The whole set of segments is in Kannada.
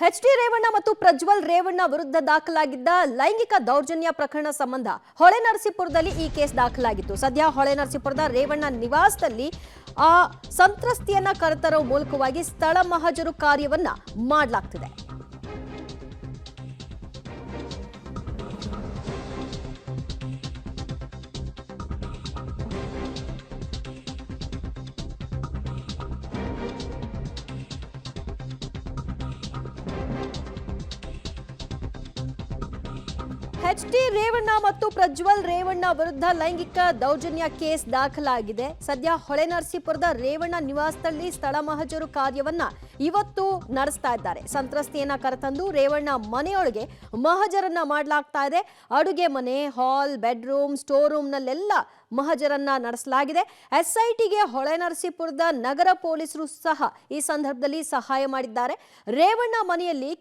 ಎಚ್.ಡಿ. ರೇವಣ್ಣ ಮತ್ತು ಪ್ರಜ್ವಲ್ ರೇವಣ್ಣ ವಿರುದ್ಧ ದಾಖಲಾಗಿದ್ದ ಲೈಂಗಿಕ ದೌರ್ಜನ್ಯ ಪ್ರಕರಣ ಸಂಬಂಧ ಹೊಳೆನರಸೀಪುರದಲ್ಲಿ ಈ ಕೇಸ್ ದಾಖಲಾಗಿತ್ತು. ಸದ್ಯ ಹೊಳೆನರಸೀಪುರದ ರೇವಣ್ಣ ನಿವಾಸದಲ್ಲಿ ಆ ಸಂತ್ರಸ್ತಿಯನ್ನ ಕರೆತರೋ ಮೂಲಕವಾಗಿ ಸ್ಥಳ ಮಹಜರು ಕಾರ್ಯವನ್ನ ಮಾಡಲಾಗ್ತಿದೆ. ಎಚ್.ಡಿ. ರೇವಣ್ಣ ಮತ್ತು ಪ್ರಜ್ವಲ್ ರೇವಣ್ಣ ವಿರುದ್ಧ ಲೈಂಗಿಕ ದೌರ್ಜನ್ಯ ಕೇಸ್ ದಾಖಲಾಗಿದೆ. ಸದ್ಯ ಹೊಳೆನರಸೀಪುರದ ರೇವಣ್ಣ ನಿವಾಸದಲ್ಲಿ ಸ್ಥಳ ಮಹಜರು ಕಾರ್ಯವನ್ನ ಇವತ್ತು ನಡೆಸ್ತಾ ಇದ್ದಾರೆ. ಸಂತ್ರಸ್ತಿಯನ್ನ ಕರೆತಂದು ರೇವಣ್ಣ ಮನೆಯೊಳಗೆ ಮಹಜರನ್ನ ಮಾಡಲಾಗ್ತಾ ಇದೆ. ಅಡುಗೆ ಮನೆ, ಹಾಲ್, ಬೆಡ್ರೂಮ್, ಸ್ಟೋರ್ ರೂಮ್ನಲ್ಲೆಲ್ಲ ಮಹಜರನ್ನ ನಡೆಸಲಾಗಿದೆ. ಎಸ್ಐಟಿಗೆ ಹೊಳೆನರಸೀಪುರದ ನಗರ ಪೊಲೀಸರು ಸಹ ಈ ಸಂದರ್ಭದಲ್ಲಿ ಸಹಾಯ ಮಾಡಿದ್ದಾರೆ. ರೇವಣ್ಣ ಮನೆಯಲ್ಲಿ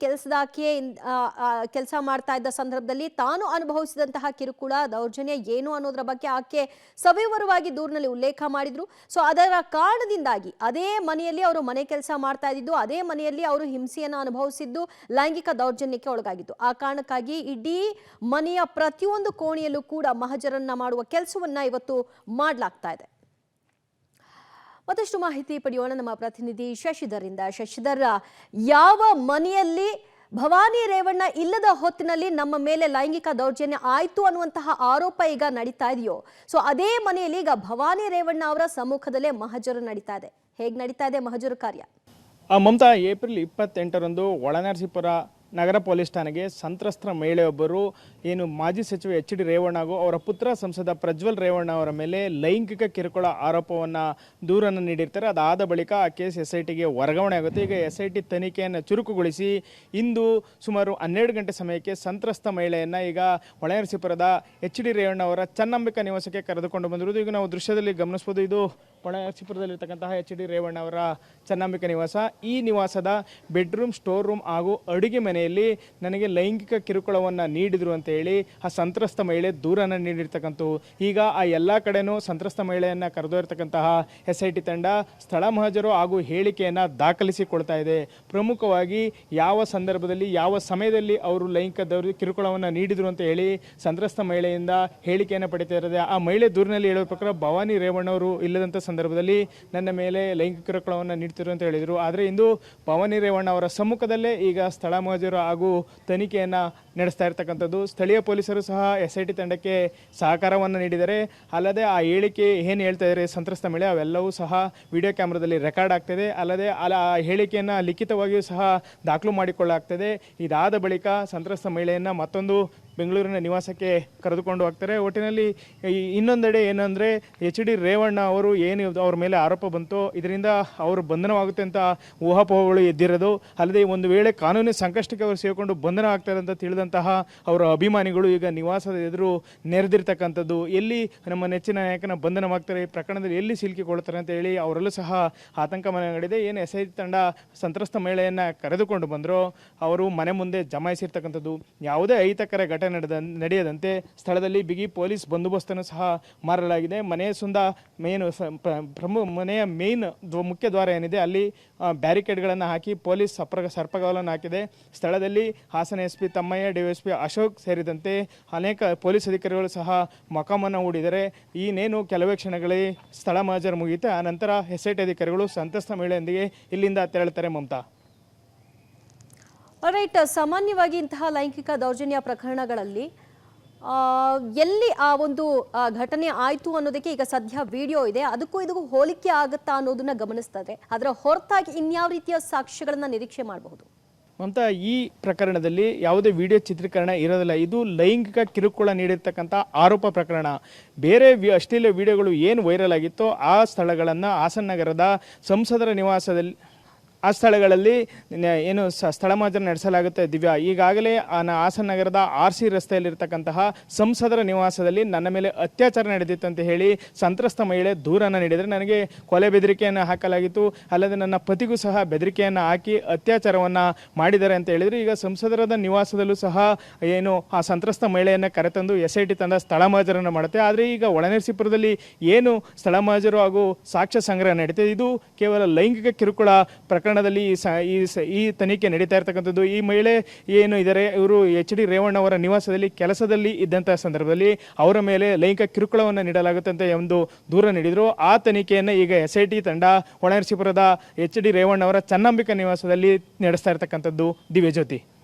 ಕೆಲಸ ಮಾಡ್ತಾ ಇದ್ದ ಸಂದರ್ಭದಲ್ಲಿ ತಾನು ಅನುಭವಿಸಿದಂತಹ ಕಿರುಕುಳ, ದೌರ್ಜನ್ಯ ಏನು ಅನ್ನೋದ್ರ ಬಗ್ಗೆ ಆಕೆ ಸವಿವರವಾಗಿ ದೂರಿನಲ್ಲಿ ಉಲ್ಲೇಖ ಮಾಡಿದ್ರು. ಸೊ ಅದರ ಕಾರಣದಿಂದಾಗಿ ಅದೇ ಮನೆಯಲ್ಲಿ ಅವರು ಮನೆ ಕೆಲಸ ಮಾಡ್ತಾ ಇದ್ದಿದ್ದು, ಅದೇ ಮನೆಯಲ್ಲಿ ಅವರು ಹಿಂಸೆಯನ್ನು ಅನುಭವಿಸಿದ್ದು, ಲೈಂಗಿಕ ದೌರ್ಜನ್ಯಕ್ಕೆ ಒಳಗಾಗಿದ್ದು. ಆ ಕಾರಣಕ್ಕಾಗಿ ಇಡೀ ಮನೆಯ ಪ್ರತಿಯೊಂದು ಕೋಣೆಯಲ್ಲೂ ಕೂಡ ಮಹಜರನ್ನ ಮಾಡುವ ಕೆಲಸವನ್ನ ಇವತ್ತು ಮಾಡಲಾಗ್ತಾ ಇದೆ. ಮತ್ತಷ್ಟು ಮಾಹಿತಿ ಪಡೆಯೋಣ ನಮ್ಮ ಪ್ರತಿನಿಧಿ ಶಶಿಧರ್ ಇಂದ. ಶಶಿಧರ್, ಯಾವ ಮನೆಯಲ್ಲಿ ಭವಾನಿ ರೇವಣ್ಣ ಇಲ್ಲದ ಹೊತ್ತಿನಲ್ಲಿ ನಮ್ಮ ಮೇಲೆ ಲೈಂಗಿಕ ದೌರ್ಜನ್ಯ ಆಯ್ತು ಅನ್ನುವಂತಹ ಆರೋಪ ಈಗ ನಡೀತಾ ಇದೆಯೋ, ಸೊ ಅದೇ ಮನೆಯಲ್ಲಿ ಈಗ ಭವಾನಿ ರೇವಣ್ಣ ಅವರ ಸಮ್ಮುಖದಲ್ಲೇ ಮಹಜರು ನಡೀತಾ ಇದೆ. ಹೇಗೆ ನಡೀತಾ ಇದೆ ಮಹಜರು ಕಾರ್ಯ? ಮಮತಾ, ಏಪ್ರಿಲ್ 28ರಂದು ಹೊಳೆನರಸೀಪುರ ನಗರ ಪೊಲೀಸ್ ಠಾಣೆಗೆ ಸಂತ್ರಸ್ತ ಮಹಿಳೆಯೊಬ್ಬರು ಏನು ಮಾಜಿ ಸಚಿವ ಎಚ್.ಡಿ. ರೇವಣ್ಣ ಹಾಗೂ ಅವರ ಪುತ್ರ ಸಂಸದ ಪ್ರಜ್ವಲ್ ರೇವಣ್ಣ ಅವರ ಮೇಲೆ ಲೈಂಗಿಕ ಕಿರುಕುಳ ಆರೋಪವನ್ನು ದೂರನ್ನು ನೀಡಿರ್ತಾರೆ. ಅದಾದ ಬಳಿಕ ಆ ಕೇಸ್ ಎಸ್ಐಟಿಗೆ ವರ್ಗಾವಣೆ ಆಗುತ್ತೆ. ಈಗ ಎಸ್ಐಟಿ ತನಿಖೆಯನ್ನು ಚುರುಕುಗೊಳಿಸಿ ಇಂದು ಸುಮಾರು 12 ಗಂಟೆ ಸಮಯಕ್ಕೆ ಸಂತ್ರಸ್ತ ಮಹಿಳೆಯನ್ನು ಈಗ ಹೊಳೆನರಸೀಪುರದ ಎಚ್.ಡಿ. ರೇವಣ್ಣ ಅವರ ಚನ್ನಂಬಿಕಾ ನಿವಾಸಕ್ಕೆ ಕರೆದುಕೊಂಡು ಬಂದಿರುವುದು ಈಗ ನಾವು ದೃಶ್ಯದಲ್ಲಿ ಗಮನಿಸಬಹುದು. ಇದು ಹೊಳೆನರಸೀಪುರದಲ್ಲಿರ್ತಕ್ಕಂತಹ ಎಚ್.ಡಿ. ರೇವಣ್ಣ ಅವರ ಚನ್ನಂಬಿಕಾ ನಿವಾಸ. ಈ ನಿವಾಸದ ಬೆಡ್ರೂಮ್, ಸ್ಟೋರ್ ರೂಮ್ ಹಾಗೂ ಅಡುಗೆ ಮನೆಯಲ್ಲಿ ನನಗೆ ಲೈಂಗಿಕ ಕಿರುಕುಳವನ್ನು ನೀಡಿದರು ಅಂತ ಹೇಳಿ ಆ ಸಂತ್ರಸ್ತ ಮಹಿಳೆ ದೂರನ್ನು ನೀಡಿರ್ತಕ್ಕಂಥವು. ಈಗ ಆ ಎಲ್ಲ ಕಡೆನೂ ಸಂತ್ರಸ್ತ ಮಹಿಳೆಯನ್ನು ಕರೆದೊಯ್ತಕ್ಕಂತಹ ಎಸ್ಐಟಿ ತಂಡ ಸ್ಥಳ ಮಹಜರು ಹಾಗೂ ಹೇಳಿಕೆಯನ್ನು ದಾಖಲಿಸಿಕೊಳ್ತಾ ಇದೆ. ಪ್ರಮುಖವಾಗಿ ಯಾವ ಸಂದರ್ಭದಲ್ಲಿ, ಯಾವ ಸಮಯದಲ್ಲಿ ಅವರು ಲೈಂಗಿಕ ಕಿರುಕುಳವನ್ನು ನೀಡಿದರು ಅಂತ ಹೇಳಿ ಸಂತ್ರಸ್ತ ಮಹಿಳೆಯಿಂದ ಹೇಳಿಕೆಯನ್ನು ಪಡಿತಾ ಇರೋದೆ. ಆ ಮಹಿಳೆ ದೂರಿನಲ್ಲಿ ಹೇಳುವ ಪ್ರಕಾರ ಭವಾನಿ ರೇವಣ್ಣವರು ಇಲ್ಲದಂಥ ಸಂದರ್ಭದಲ್ಲಿ ನನ್ನ ಮೇಲೆ ಲೈಂಗಿಕ ಕಿರುಕುಳವನ್ನು ನೀಡ್ತಿರು ಅಂತ ಹೇಳಿದರು. ಆದರೆ ಇಂದು ಭವಾನಿ ರೇವಣ್ಣ ಅವರ ಸಮ್ಮುಖದಲ್ಲೇ ಈಗ ಸ್ಥಳ ಮಹಜರು ಹಾಗೂ ತನಿಖೆಯನ್ನು ನಡೆಸ್ತಾ ಇರ್ತಕ್ಕಂಥದ್ದು. ಸ್ಥಳೀಯ ಪೊಲೀಸರು ಸಹ ಎಸ್ಐಟಿ ತಂಡಕ್ಕೆ ಸಹಕಾರವನ್ನು ನೀಡಿದ್ದಾರೆ. ಅಲ್ಲದೆ ಆ ಹೇಳಿಕೆ ಏನು ಹೇಳ್ತಾ ಇದ್ದಾರೆ ಸಂತ್ರಸ್ತ ಮಹಿಳೆ, ಅವೆಲ್ಲವೂ ಸಹ ವಿಡಿಯೋ ಕ್ಯಾಮ್ರಾದಲ್ಲಿ ರೆಕಾರ್ಡ್ ಆಗ್ತದೆ. ಅಲ್ಲದೆ ಆ ಹೇಳಿಕೆಯನ್ನು ಲಿಖಿತವಾಗಿಯೂ ಸಹ ದಾಖಲು ಮಾಡಿಕೊಳ್ಳಲಾಗ್ತದೆ. ಇದಾದ ಬಳಿಕ ಸಂತ್ರಸ್ತ ಮಹಿಳೆಯನ್ನು ಮತ್ತೊಂದು ಬೆಂಗಳೂರಿನ ನಿವಾಸಕ್ಕೆ ಕರೆದುಕೊಂಡು ಹೋಗ್ತಾರೆ. ಒಟ್ಟಿನಲ್ಲಿ ಇನ್ನೊಂದೆಡೆ ಏನಂದರೆ ಎಚ್.ಡಿ. ರೇವಣ್ಣ ಅವರು ಏನು ಅವ್ರ ಮೇಲೆ ಆರೋಪ ಬಂತು, ಇದರಿಂದ ಅವರು ಬಂಧನವಾಗುತ್ತೆ ಅಂತ ಊಹಾಪೋಹಗಳು ಎದ್ದಿರೋದು. ಅಲ್ಲದೆ ಒಂದು ವೇಳೆ ಕಾನೂನಿನ ಸಂಕಷ್ಟಕ್ಕೆ ಅವರು ಸೇರಿಕೊಂಡು ಬಂಧನ ಆಗ್ತಾರೆ ಅಂತ ತಿಳಿದಂತಹ ಅವರ ಅಭಿಮಾನಿಗಳು ಈಗ ನಿವಾಸದ ಎದುರು ನೆರೆದಿರ್ತಕ್ಕಂಥದ್ದು. ಎಲ್ಲಿ ನಮ್ಮ ನೆಚ್ಚಿನ ನಾಯಕನ ಬಂಧನವಾಗ್ತಾರೆ, ಈ ಪ್ರಕರಣದಲ್ಲಿ ಎಲ್ಲಿ ಸಿಲುಕಿಕೊಳ್ತಾರೆ ಅಂತ ಹೇಳಿ ಅವರಲ್ಲೂ ಸಹ ಆತಂಕ ಮನೆಗಡಿದೆ. ಏನು ಎಸ್ಐಟಿ ತಂಡ ಸಂತ್ರಸ್ತ ಮಹಿಳೆಯನ್ನು ಕರೆದುಕೊಂಡು ಬಂದರೂ ಅವರು ಮನೆ ಮುಂದೆ ಜಮಾಯಿಸಿರ್ತಕ್ಕಂಥದ್ದು. ಯಾವುದೇ ಅಹಿತಕರ ಘಟನೆ ನಡೆಯದಂತೆ ಸ್ಥಳದಲ್ಲಿ ಬಿಗಿ ಪೊಲೀಸ್ ಬಂದೋಬಸ್ತನ್ನು ಸಹ ಮಾರಲಾಗಿದೆ. ಮನೆಯ ಮೇನ್ ಮುಖ್ಯ ದ್ವಾರ ಏನಿದೆ ಅಲ್ಲಿ ಬ್ಯಾರಿಕೇಡ್ಗಳನ್ನು ಹಾಕಿ ಪೊಲೀಸ್ ಸರ್ಪಗಾವಲನ್ನು ಹಾಕಿದೆ. ಸ್ಥಳದಲ್ಲಿ ಹಾಸನ ಎಸ್ ಪಿ ತಮ್ಮಯ್ಯ, ಡಿವೈಎಸ್ಪಿ ಅಶೋಕ್ ಸೇರಿದಂತೆ ಅನೇಕ ಪೊಲೀಸ್ ಅಧಿಕಾರಿಗಳು ಸಹ ಮೊಕಮನ್ನು ಹೂಡಿದ್ದಾರೆ. ಇನ್ನೇನು ಕೆಲವೇ ಕ್ಷಣಗಳಲ್ಲಿ ಸ್ಥಳ ಮಹಜರು ಮುಗಿಯುತ್ತೆ. ಆ ನಂತರ ಎಸ್ಐಟಿ ಅಧಿಕಾರಿಗಳು ಸಂತ್ರಸ್ತ ಮಹಿಳೆಯೊಂದಿಗೆ ಇಲ್ಲಿಂದ ತೆರಳುತ್ತಾರೆ. ಮಮತಾ, ರೈಟ್, ಸಾಮಾನ್ಯವಾಗಿ ಇಂತಹ ಲೈಂಗಿಕ ದೌರ್ಜನ್ಯ ಪ್ರಕರಣಗಳಲ್ಲಿ ಎಲ್ಲಿ ಆ ಒಂದು ಘಟನೆ ಆಯಿತು ಅನ್ನೋದಕ್ಕೆ ಈಗ ಸದ್ಯ ವಿಡಿಯೋ ಇದೆ. ಅದಕ್ಕೂ ಇದಕ್ಕೂ ಹೋಲಿಕೆ ಆಗುತ್ತಾ ಅನ್ನೋದನ್ನ ಗಮನಿಸ್ತಾರೆ. ಅದರ ಹೊರತಾಗಿ ಇನ್ಯಾವ ರೀತಿಯ ಸಾಕ್ಷ್ಯಗಳನ್ನ ನಿರೀಕ್ಷೆ ಮಾಡಬಹುದು? ಅಂತ ಈ ಪ್ರಕರಣದಲ್ಲಿ ಯಾವುದೇ ವಿಡಿಯೋ ಚಿತ್ರೀಕರಣ ಇರೋದಿಲ್ಲ. ಇದು ಲೈಂಗಿಕ ಕಿರುಕುಳ ನೀಡಿರ್ತಕ್ಕಂಥ ಆರೋಪ ಪ್ರಕರಣ. ಬೇರೆ ಅಶ್ಲೀಲ ವಿಡಿಯೋಗಳು ಏನು ವೈರಲ್ ಆಗಿತ್ತೋ ಆ ಸ್ಥಳಗಳನ್ನು ಹಾಸನ ನಗರದ ಸಂಸದರ ನಿವಾಸದಲ್ಲಿ ಆ ಸ್ಥಳಗಳಲ್ಲಿ ಏನು ಸ್ಥಳ ಮಹಜರು ನಡೆಸಲಾಗುತ್ತೆ. ದಿವ್ಯಾ, ಈಗಾಗಲೇ ಹಾಸನ ನಗರದ RC ರಸ್ತೆಯಲ್ಲಿರ್ತಕ್ಕಂತಹ ಸಂಸದರ ನಿವಾಸದಲ್ಲಿ ನನ್ನ ಮೇಲೆ ಅತ್ಯಾಚಾರ ನಡೆದಿತ್ತು ಅಂತ ಹೇಳಿ ಸಂತ್ರಸ್ತ ಮಹಿಳೆ ದೂರನ್ನು ನೀಡಿದರೆ ನನಗೆ ಕೊಲೆ ಬೆದರಿಕೆಯನ್ನು ಹಾಕಲಾಗಿತ್ತು. ಅಲ್ಲದೆ ನನ್ನ ಪತಿಗೂ ಸಹ ಬೆದರಿಕೆಯನ್ನು ಹಾಕಿ ಅತ್ಯಾಚಾರವನ್ನು ಮಾಡಿದ್ದಾರೆ ಅಂತ ಹೇಳಿದರೆ ಈಗ ಸಂಸದರದ ನಿವಾಸದಲ್ಲೂ ಸಹ ಏನು ಆ ಸಂತ್ರಸ್ತ ಮಹಿಳೆಯನ್ನು ಕರೆತಂದು SIT ತಂಡ ಸ್ಥಳ ಮಹಜರನ್ನು ಮಾಡುತ್ತೆ. ಆದರೆ ಈಗ ಒಳನರಸೀಪುರದಲ್ಲಿ ಏನು ಸ್ಥಳ ಮಹಜರು ಹಾಗೂ ಸಾಕ್ಷ್ಯ ಸಂಗ್ರಹ ನಡೀತಿದೆ, ಇದು ಕೇವಲ ಲೈಂಗಿಕ ಕಿರುಕುಳ ಪ್ರಕರಣ ಪ್ರಕರಣದಲ್ಲಿ ಈ ತನಿಖೆ ನಡೀತಾ ಇರ್ತಕ್ಕಂಥದ್ದು. ಈ ಮಹಿಳೆ ಏನು ಇದ್ದಾರೆ ಇವರು ಎಚ್ ಡಿ ರೇವಣ್ಣ ಅವರ ನಿವಾಸದಲ್ಲಿ ಕೆಲಸದಲ್ಲಿ ಇದ್ದಂತಹ ಸಂದರ್ಭದಲ್ಲಿ ಅವರ ಮೇಲೆ ಲೈಂಗಿಕ ಕಿರುಕುಳವನ್ನು ನೀಡಲಾಗುತ್ತೆ ಅಂತ ಒಂದು ದೂರ ನೀಡಿದ್ರು. ಆ ತನಿಖೆಯನ್ನು ಈಗ SIT ತಂಡ ಹೊಳೆನರಸೀಪುರದ ಎಚ್ ಡಿ ರೇವಣ್ಣ ಅವರ ಚನ್ನಂಬಿಕಾ ನಿವಾಸದಲ್ಲಿ ನಡೆಸ್ತಾ ಇರ್ತಕ್ಕಂಥದ್ದು. ದಿವ್ಯಜ್ಯೋತಿ.